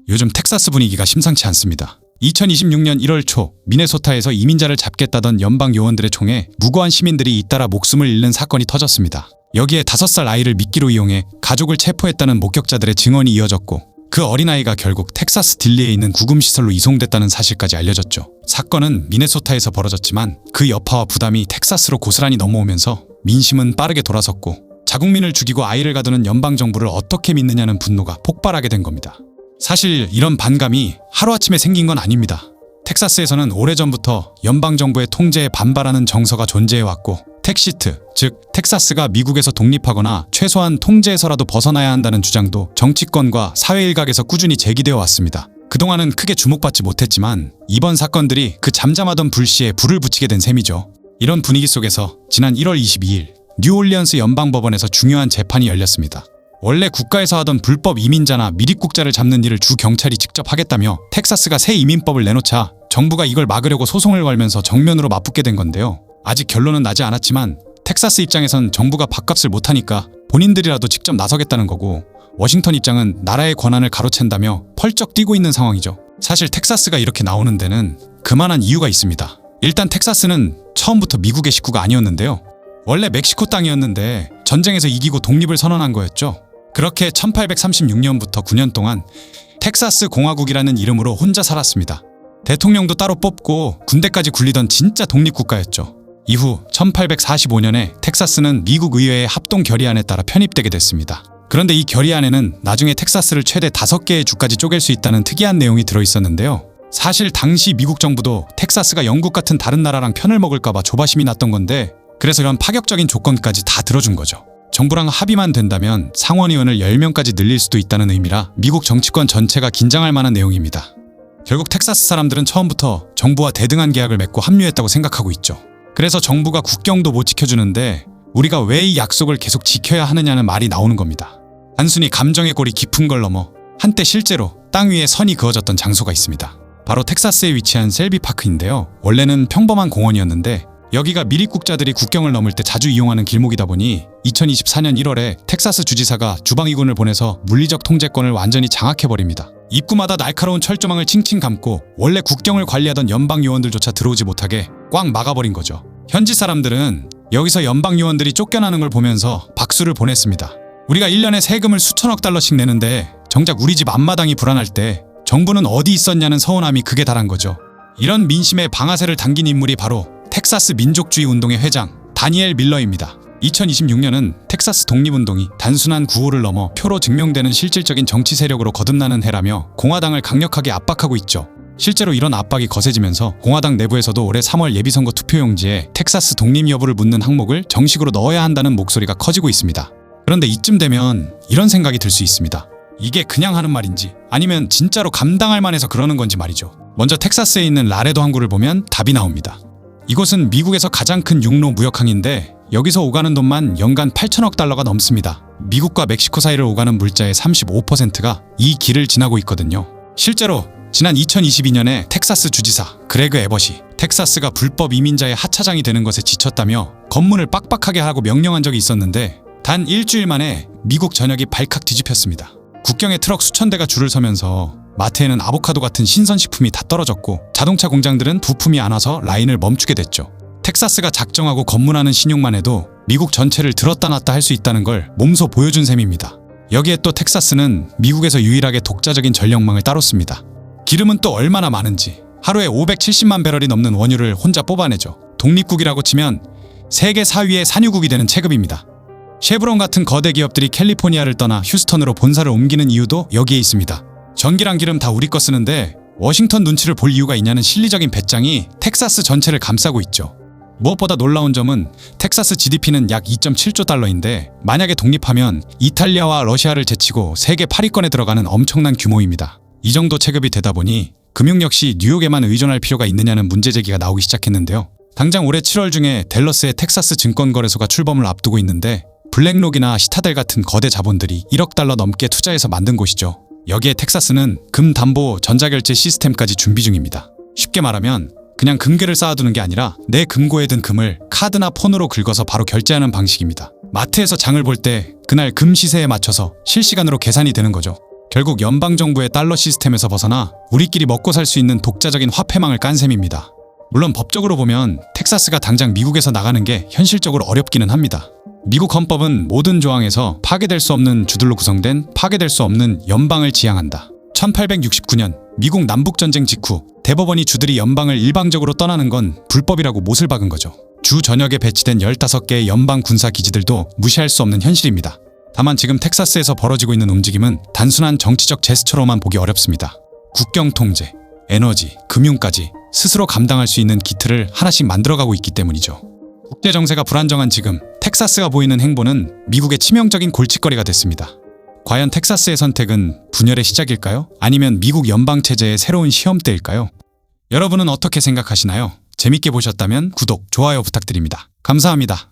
요즘 텍사스 분위기가 심상치 않습니다. 2026년 1월 초 미네소타에서 이민자를 잡겠다던 연방 요원들의 총에 무고한 시민들이 잇따라 목숨을 잃는 사건이 터졌습니다. 여기에 5살 아이를 미끼로 이용해 가족을 체포했다는 목격자들의 증언이 이어졌고 그 어린아이가 결국 텍사스 딜리에 있는 구금시설로 이송됐다는 사실까지 알려졌죠. 사건은 미네소타에서 벌어졌지만 그 여파와 부담이 텍사스로 고스란히 넘어오면서 민심은 빠르게 돌아섰고 자국민을 죽이고 아이를 가두는 연방정부를 어떻게 믿느냐는 분노가 폭발하게 된 겁니다. 사실 이런 반감이 하루아침에 생긴 건 아닙니다. 텍사스에서는 오래전부터 연방정부의 통제에 반발하는 정서가 존재해왔고 텍시트, 즉 텍사스가 미국에서 독립하거나 최소한 통제에서라도 벗어나야 한다는 주장도 정치권과 사회 일각에서 꾸준히 제기되어 왔습니다. 그동안은 크게 주목받지 못했지만 이번 사건들이 그 잠잠하던 불씨에 불을 붙이게 된 셈이죠. 이런 분위기 속에서 지난 1월 22일 뉴올리언스 연방법원에서 중요한 재판이 열렸습니다. 원래 국가에서 하던 불법 이민자나 미립국자를 잡는 일을 주 경찰이 직접 하겠다며 텍사스가 새 이민법을 내놓자 정부가 이걸 막으려고 소송을 걸면서 정면으로 맞붙게 된 건데요. 아직 결론은 나지 않았지만 텍사스 입장에선 정부가 밥값을 못하니까 본인들이라도 직접 나서겠다는 거고 워싱턴 입장은 나라의 권한을 가로챈다며 펄쩍 뛰고 있는 상황이죠. 사실 텍사스가 이렇게 나오는 데는 그만한 이유가 있습니다. 일단 텍사스는 처음부터 미국의 식구가 아니었는데요. 원래 멕시코 땅이었는데 전쟁에서 이기고 독립을 선언한 거였죠. 그렇게 1836년부터 9년 동안 텍사스 공화국이라는 이름으로 혼자 살았습니다. 대통령도 따로 뽑고 군대까지 굴리던 진짜 독립국가였죠. 이후 1845년에 텍사스는 미국 의회의 합동 결의안에 따라 편입되게 됐습니다. 그런데 이 결의안에는 나중에 텍사스를 최대 5개의 주까지 쪼갤 수 있다는 특이한 내용이 들어있었는데요. 사실 당시 미국 정부도 텍사스가 영국 같은 다른 나라랑 편을 먹을까봐 조바심이 났던 건데 그래서 이런 파격적인 조건까지 다 들어준 거죠. 정부랑 합의만 된다면 상원의원을 10명까지 늘릴 수도 있다는 의미라 미국 정치권 전체가 긴장할 만한 내용입니다. 결국 텍사스 사람들은 처음부터 정부와 대등한 계약을 맺고 합류했다고 생각하고 있죠. 그래서 정부가 국경도 못 지켜주는데 우리가 왜 이 약속을 계속 지켜야 하느냐는 말이 나오는 겁니다. 단순히 감정의 골이 깊은 걸 넘어 한때 실제로 땅 위에 선이 그어졌던 장소가 있습니다. 바로 텍사스에 위치한 셀비파크인데요. 원래는 평범한 공원이었는데 여기가 미립국자들이 국경을 넘을 때 자주 이용하는 길목이다 보니 2024년 1월에 텍사스 주지사가 주방위군을 보내서 물리적 통제권을 완전히 장악해버립니다. 입구마다 날카로운 철조망을 칭칭 감고 원래 국경을 관리하던 연방 요원들조차 들어오지 못하게 꽉 막아버린 거죠. 현지 사람들은 여기서 연방 요원들이 쫓겨나는 걸 보면서 박수를 보냈습니다. 우리가 1년에 세금을 수천억 달러씩 내는데 정작 우리 집 앞마당이 불안할 때 정부는 어디 있었냐는 서운함이 극에 달한 거죠. 이런 민심의 방아쇠를 당긴 인물이 바로 텍사스 민족주의 운동의 회장 다니엘 밀러입니다. 2026년은 텍사스 독립운동이 단순한 구호를 넘어 표로 증명되는 실질적인 정치 세력으로 거듭나는 해라며 공화당을 강력하게 압박하고 있죠. 실제로 이런 압박이 거세지면서 공화당 내부에서도 올해 3월 예비선거 투표용지에 텍사스 독립 여부를 묻는 항목을 정식으로 넣어야 한다는 목소리가 커지고 있습니다. 그런데 이쯤 되면 이런 생각이 들 수 있습니다. 이게 그냥 하는 말인지 아니면 진짜로 감당할 만해서 그러는 건지 말이죠. 먼저 텍사스에 있는 라레도 항구를 보면 답이 나옵니다. 이곳은 미국에서 가장 큰 육로 무역항인데 여기서 오가는 돈만 연간 8천억 달러가 넘습니다. 미국과 멕시코 사이를 오가는 물자의 35%가 이 길을 지나고 있거든요. 실제로 지난 2022년에 텍사스 주지사 그레그 에벗이 텍사스가 불법 이민자의 하차장이 되는 것에 지쳤다며 검문을 빡빡하게 하고 명령한 적이 있었는데 단 일주일 만에 미국 전역이 발칵 뒤집혔습니다. 국경에 트럭 수천 대가 줄을 서면서 마트에는 아보카도 같은 신선식품이 다 떨어졌고 자동차 공장들은 부품이 안 와서 라인을 멈추게 됐죠. 텍사스가 작정하고 검문하는 신용만 해도 미국 전체를 들었다 놨다 할 수 있다는 걸 몸소 보여준 셈입니다. 여기에 또 텍사스는 미국에서 유일하게 독자적인 전력망을 따로 씁니다. 기름은 또 얼마나 많은지 하루에 570만 배럴이 넘는 원유를 혼자 뽑아내죠. 독립국이라고 치면 세계 4위의 산유국이 되는 체급입니다. 쉐브론 같은 거대 기업들이 캘리포니아를 떠나 휴스턴으로 본사를 옮기는 이유도 여기에 있습니다. 전기랑 기름 다 우리 거 쓰는데 워싱턴 눈치를 볼 이유가 있냐는 실리적인 배짱이 텍사스 전체를 감싸고 있죠. 무엇보다 놀라운 점은 텍사스 GDP는 약 2.7조 달러인데 만약에 독립하면 이탈리아와 러시아를 제치고 세계 8위권에 들어가는 엄청난 규모입니다. 이 정도 체급이 되다 보니 금융 역시 뉴욕에만 의존할 필요가 있느냐는 문제 제기가 나오기 시작했는데요. 당장 올해 7월 중에 댈러스의 텍사스 증권거래소가 출범을 앞두고 있는데 블랙록이나 시타델 같은 거대 자본들이 1억 달러 넘게 투자해서 만든 곳이죠. 여기에 텍사스는 금 담보 전자결제 시스템까지 준비 중입니다. 쉽게 말하면 그냥 금괴를 쌓아두는 게 아니라 내 금고에 든 금을 카드나 폰으로 긁어서 바로 결제하는 방식입니다. 마트에서 장을 볼 때 그날 금 시세에 맞춰서 실시간으로 계산이 되는 거죠. 결국 연방정부의 달러 시스템에서 벗어나 우리끼리 먹고 살 수 있는 독자적인 화폐망을 깐 셈입니다. 물론 법적으로 보면 텍사스가 당장 미국에서 나가는 게 현실적으로 어렵기는 합니다. 미국 헌법은 모든 조항에서 파괴될 수 없는 주들로 구성된 파괴될 수 없는 연방을 지향한다. 1869년 미국 남북전쟁 직후 대법원이 주들이 연방을 일방적으로 떠나는 건 불법이라고 못을 박은 거죠. 주 전역에 배치된 15개의 연방 군사 기지들도 무시할 수 없는 현실입니다. 다만 지금 텍사스에서 벌어지고 있는 움직임은 단순한 정치적 제스처로만 보기 어렵습니다. 국경 통제, 에너지, 금융까지 스스로 감당할 수 있는 기틀을 하나씩 만들어가고 있기 때문이죠. 국제 정세가 불안정한 지금 텍사스가 보이는 행보는 미국의 치명적인 골칫거리가 됐습니다. 과연 텍사스의 선택은 분열의 시작일까요? 아니면 미국 연방 체제의 새로운 시험대일까요? 여러분은 어떻게 생각하시나요? 재밌게 보셨다면 구독, 좋아요 부탁드립니다. 감사합니다.